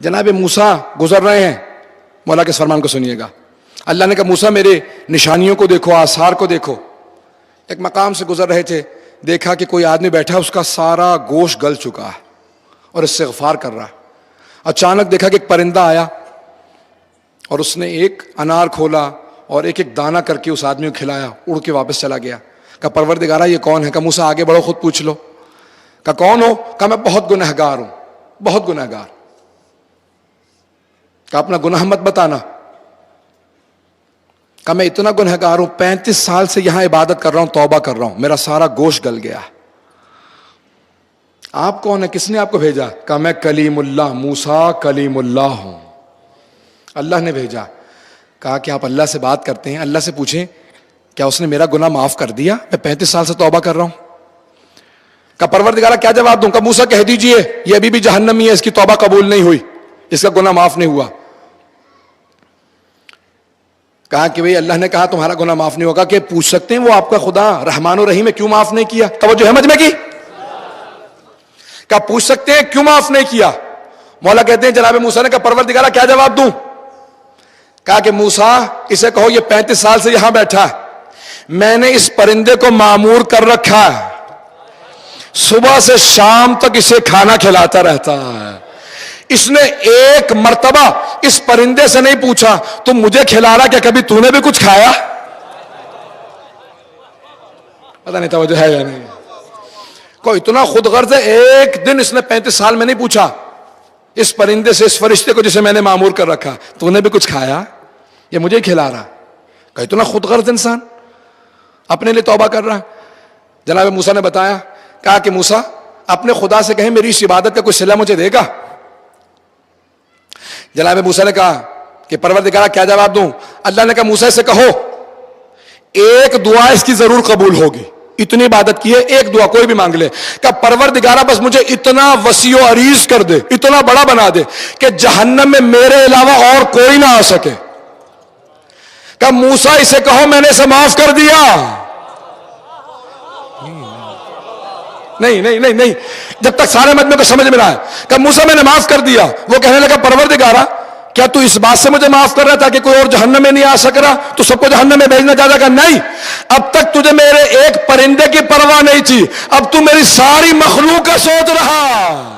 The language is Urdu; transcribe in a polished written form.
جناب موسیٰ گزر رہے ہیں، مولا کے فرمان کو سنیے گا. اللہ نے کہا موسیٰ میرے نشانیوں کو دیکھو، آثار کو دیکھو. ایک مقام سے گزر رہے تھے، دیکھا کہ کوئی آدمی بیٹھا، اس کا سارا گوشت گل چکا ہے اور استغفار کر رہا ہے. اچانک دیکھا کہ ایک پرندہ آیا اور اس نے ایک انار کھولا اور ایک ایک دانہ کر کے اس آدمی کو کھلایا، اڑ کے واپس چلا گیا. کہا پروردگارہ یہ کون ہے؟ کہا موسیٰ آگے بڑھو، خود پوچھ لو. کہا کون ہو؟ کہا میں بہت گنہگار ہوں، بہت گنہگار. کہا اپنا گناہ مت بتانا. کہا میں اتنا گنہگار ہوں، 35 سال سے یہاں عبادت کر رہا ہوں، توبہ کر رہا ہوں، میرا سارا گوشت گل گیا. آپ کون ہیں؟ کس نے آپ کو بھیجا؟ کہا میں کلیم اللہ، موسیٰ کلیم اللہ ہوں، اللہ نے بھیجا. کہا کہ آپ اللہ سے بات کرتے ہیں، اللہ سے پوچھیں کیا اس نے میرا گناہ معاف کر دیا؟ میں 35 سال سے توبہ کر رہا ہوں. کہا پروردگارہ کیا جواب دوں؟ کہا موسیٰ کہہ دیجئے یہ ابھی بھی جہنمی ہے، اس کی توبہ قبول نہیں ہوئی، اس کا گناہ معاف نہیں ہوا. کہا کہ بھئی اللہ نے کہا تمہارا گناہ معاف نہیں ہوگا. کہ پوچھ سکتے ہیں وہ آپ کا خدا رحمان و رحیم ہے، کیوں معاف نہیں کیا؟ توجہ ہے مجھ میں کی؟ کہا پوچھ سکتے ہیں کیوں معاف نہیں کیا؟ مولا کہتے ہیں جناب موسیٰ نے کہا پروردگارہ کیا جواب دوں؟ کہا کہ موسیٰ اسے کہو یہ 35 سال سے یہاں بیٹھا ہے، میں نے اس پرندے کو معمور کر رکھا ہے، صبح سے شام تک اسے کھانا کھلاتا رہتا ہے. اس نے ایک مرتبہ اس پرندے سے نہیں پوچھا تم مجھے کھلا رہا، کیا کبھی تو نے بھی کچھ کھایا؟ پتہ نہیں توجہ ہے یا نہیں. کوئی اتنا خود غرض ہے، ایک دن اس نے 35 سال میں نہیں پوچھا اس پرندے سے، اس فرشتے کو جسے میں نے معمور کر رکھا تو نے بھی کچھ کھایا؟ یہ مجھے کھلا رہا. کہ اتنا خود غرض انسان اپنے لیے توبہ کر رہا. جناب موسیٰ نے بتایا، کہا کہ موسیٰ اپنے خدا سے کہیں میری اس عبادت کا کوئی صلہ مجھے دے گا. جناب موسیٰ نے کہا کہ پروردگارہ کیا جواب دوں؟ اللہ نے کہا موسیٰ سے کہو ایک دعا اس کی ضرور قبول ہوگی، اتنی عبادت کی ہے، ایک دعا کوئی بھی مانگ لے. کہ پروردگارہ بس مجھے اتنا وسیع و عریض کر دے، اتنا بڑا بنا دے کہ جہنم میں میرے علاوہ اور کوئی نہ آ سکے. کہ موسیٰ اسے کہو میں نے اسے معاف کر دیا. نہیں نہیں نہیں نہیں، جب تک سارے مجمع کو سمجھ میں نہ آئے. کہ موسیٰ میں نے معاف کر دیا. وہ کہنے لگا پروردگارہ کیا تو اس بات سے مجھے معاف کر رہا تھا کہ کوئی اور جہنم میں نہیں آ سک رہا، تو سب کو جہنم میں بھیجنا چاہتا؟ کہ نہیں، اب تک تجھے میرے ایک پرندے کی پرواہ نہیں تھی، اب تو میری ساری مخلوق کا سوچ رہا.